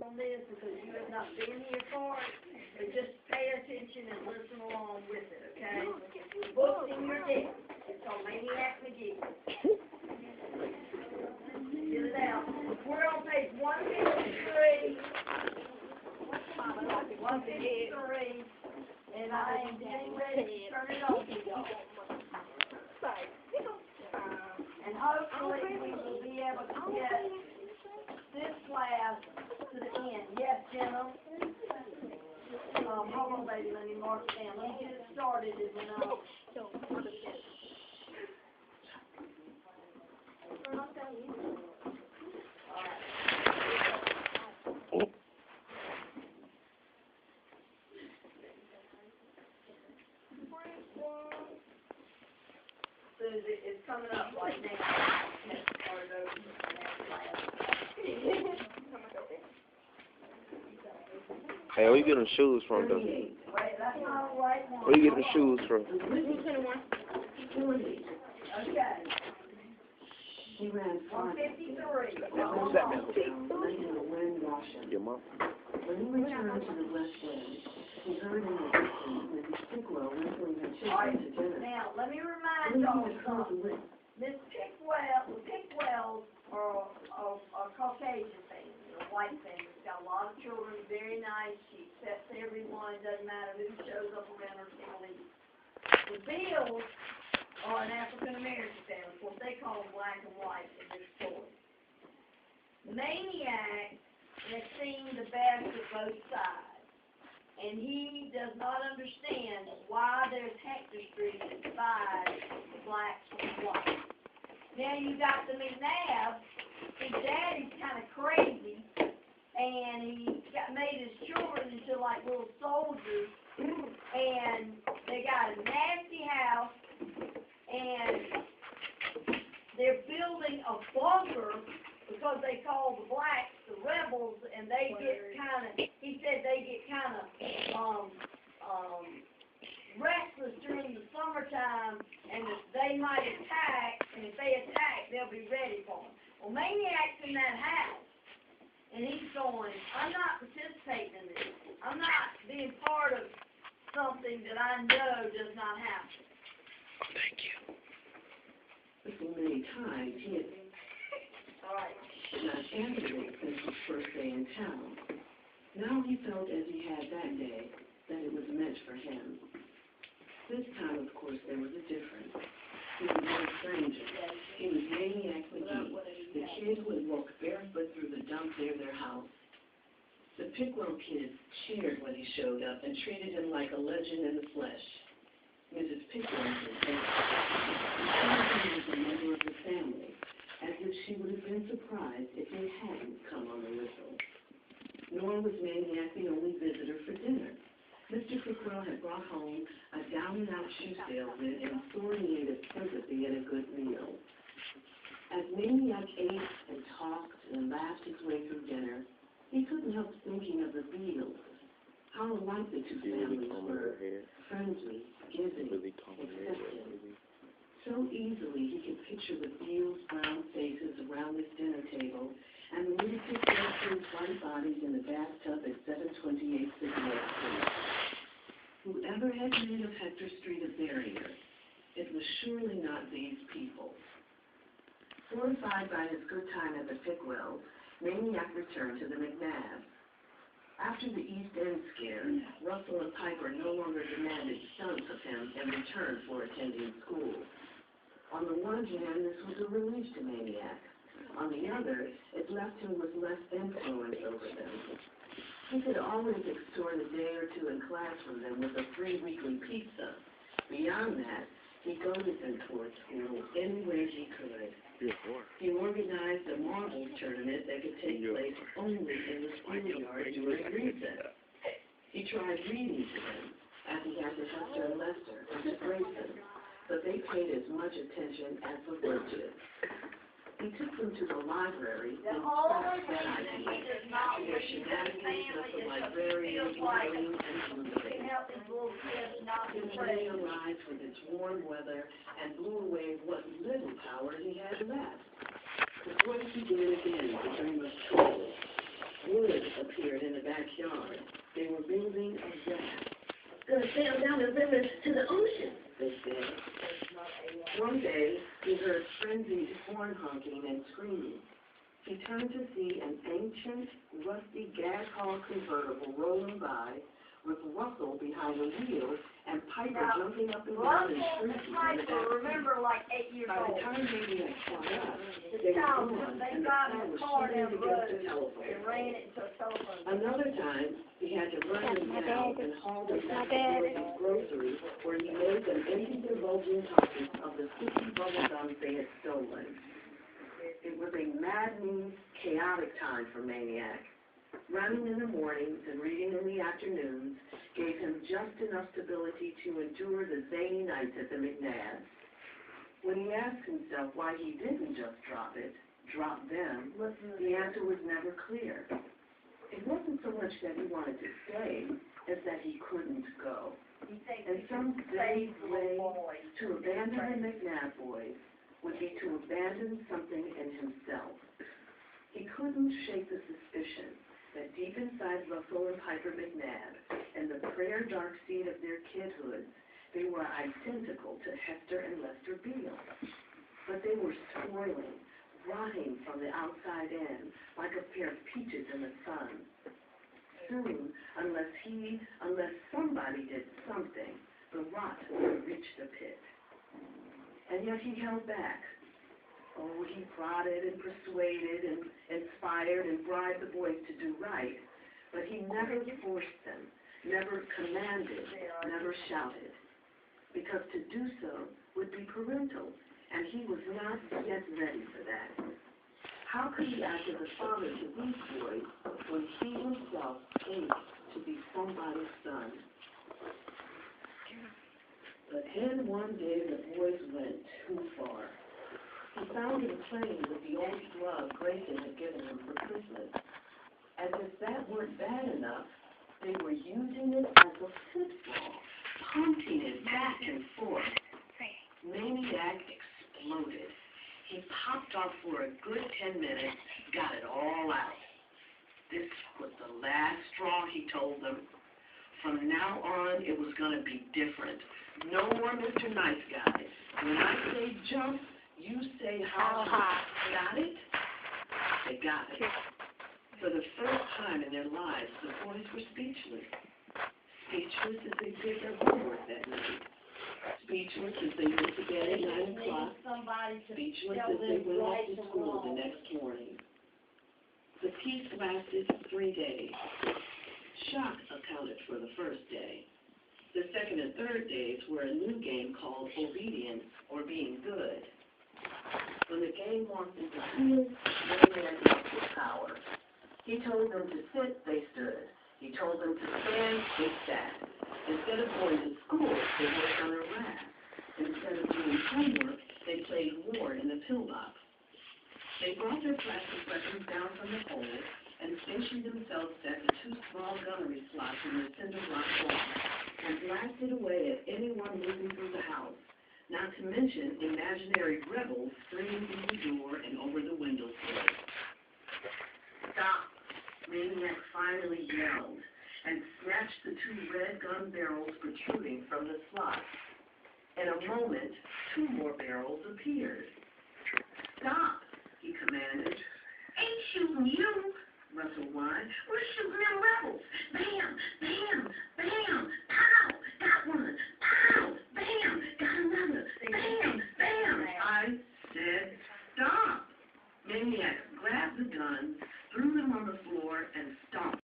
On this because you have not been here for it, but just pay attention and listen along with it, okay? Book's in your desk. It's on Maniac McGee. Get it out. We're on page 153. 153. And I am getting ready to turn it over to y'all. And hopefully we will be able to get this class to the end. Yes, Jenna? Hold on, baby, let me mark it down. Let me get it started and then I'll... Susie, it's coming up right now. Start over the next class. Hey, where you getting shoes from, though? Where you getting the shoes from? Okay. He ran 153. Who's that now? Your mom? When he returned to the West End, he heard in the distance Mrs. Pickwell whistling her children to dinner. Now, let me remind y'all something. Miss Pickwell, the Pickwells are Caucasian family, a white family. She's got a lot of children, very nice. She accepts everyone. It doesn't matter who shows up around her family. The Bills are an African-American family. Of course, they call them black and white in their story. Maniac has seen the best of both sides. And he does not understand why there's Hector Street that divides the blacks from the whites. Now you got the McNabb, his daddy's kind of crazy, and he made his children into like little soldiers, and they got a nasty house, and they're building a bunker because they call the blacks the rebels, and they get kind of, he said they get kind of restless during the summertime, and that they might attack, and if they attack, they'll be ready for them. Well, Maniac's in that house, and he's going, I'm not participating in this. I'm not being part of something that I know does not happen. Thank you. So many times he had All right. not answered it since his first day in town. Now he felt as he had that day that it was meant for him. This time, of course, there was a difference. He was no stranger. He was Maniac McGee, the kid who had walked barefoot through the dump near their house. The Pickwell kids cheered when he showed up and treated him like a legend in the flesh. Mrs. Pickwell was there. She was a member of the family, as if she would have been surprised if he hadn't come on the whistle. Nor was Maniac the only visitor for dinner. Mr. Pickwell had brought home a down-and-out shoe salesman and sorely needed sympathy and a good meal. As Maniac ate and talked and laughed his way through dinner, he couldn't help thinking of the Beals. How alike the two families were, friendly, giving, accepting. So easily he could picture the Beals' brown faces around this dinner table and the little Pickwell's white bodies in the bathtub at 728 Cigarette Street. Whoever had made of Hector Street a barrier, it was surely not these people. Fortified by his good time at the Pickwells, Maniac returned to the McNabbs. After the East End scare, Russell and Piper no longer demanded stunts of him in return for attending school. On the one hand, this was a relief to Maniac. On the other, it left him with less influence over them. He could always extort a day or two in class from them with a free weekly pizza. Beyond that, he goaded them toward school any way he could. He organized a marbles tournament that could take place only in the schoolyard during recess. He tried reading to them, as he had to Hester and Lester, and to Grayson, but they paid as much attention as the lunches. He took them to the library and scratched that idea. Their shenanigans with the librarian, Eileen, and Elizabeth. The train arrived with its warm weather and blew away what little power he had left. The voice began again to dream of trouble. Would a backyard. They were building a raft. Gonna sail down the river to the ocean, they said. One day, he heard frenzied horn honking and screaming. He turned to see an ancient, rusty gas hall convertible rolling by, with Russell behind the wheel and Piper jumping up and down and shrieking in the back. Remember, like 8 years By old. the time Maniac caught up, The they were child, gone, they and the got car in was the car slammed down the against road the telephone. and ran it into a telephone. Another time, he had to run them down and haul them back to his grocery, where he made them empty their bulging pockets of the sticky bubble gum they had stolen. It was a maddening, chaotic time for Maniac. Running in the mornings and reading in the afternoons gave him just enough stability to endure the zany nights at the McNabbs. When he asked himself why he didn't just drop them, the answer was never clear. It wasn't so much that he wanted to stay as that he couldn't go. And some vague way to abandon the McNabb boys would be to abandon something in himself. He couldn't shake the suspicion that deep inside Russell and Piper McNabb, in the prayer dark seed of their kidhood, they were identical to Hector and Lester Beale. But they were spoiling, rotting from the outside in, like a pair of peaches in the sun. Soon, unless somebody did something, the rot would reach the pit. And yet he held back. Oh, he prodded and persuaded and inspired and bribed the boys to do right, but he never forced them, never commanded, never shouted, because to do so would be parental, and he was not yet ready for that. How could he act as a father to these boys when he himself ached to be somebody's son? But then one day the boys went too far. He found him playing with the old glove Grayson had given him for Christmas. As if that weren't bad enough, they were using it as a football, punting it back and forth. Maniac exploded. He popped off for a good 10 minutes, got it all out. This was the last straw, he told them. From now on, it was going to be different. No more Mr. Nice Guy. When I say jump, you say how high. Got it? They got it. For the first time in their lives, the boys were speechless. Speechless as they did their homework that night. Speechless as they went to bed at 9 o'clock. Speechless as they went off to school the next morning. The peace lasted 3 days. Shock accounted for the first day. The second and third days were a new game called obedience or being good. When the game walked into field, Maniac lost his power. He told them to sit, they stood. He told them to stand, they sat. Instead of going to school, they worked on their raft. Instead of doing homework, they played war in the pillbox. They brought their plastic weapons down from the pole and stationed themselves at the 2 small gunnery slots in the cinder block wall and blasted away at anyone moving through the house. Not to mention imaginary rebels streaming through the door and over the windowsill. Stop! Maniac finally yelled and snatched the 2 red gun barrels protruding from the slots. In a moment, 2 more barrels appeared. Stop! He commanded. Ain't shooting you! Russell whined. We're shooting them rebels! Bam! Bam! Bam! Pow! Got one! Pow! Bam! Got another! Bam! Bam! I said stop! Maniac grabbed the guns, threw them on the floor, and stomped.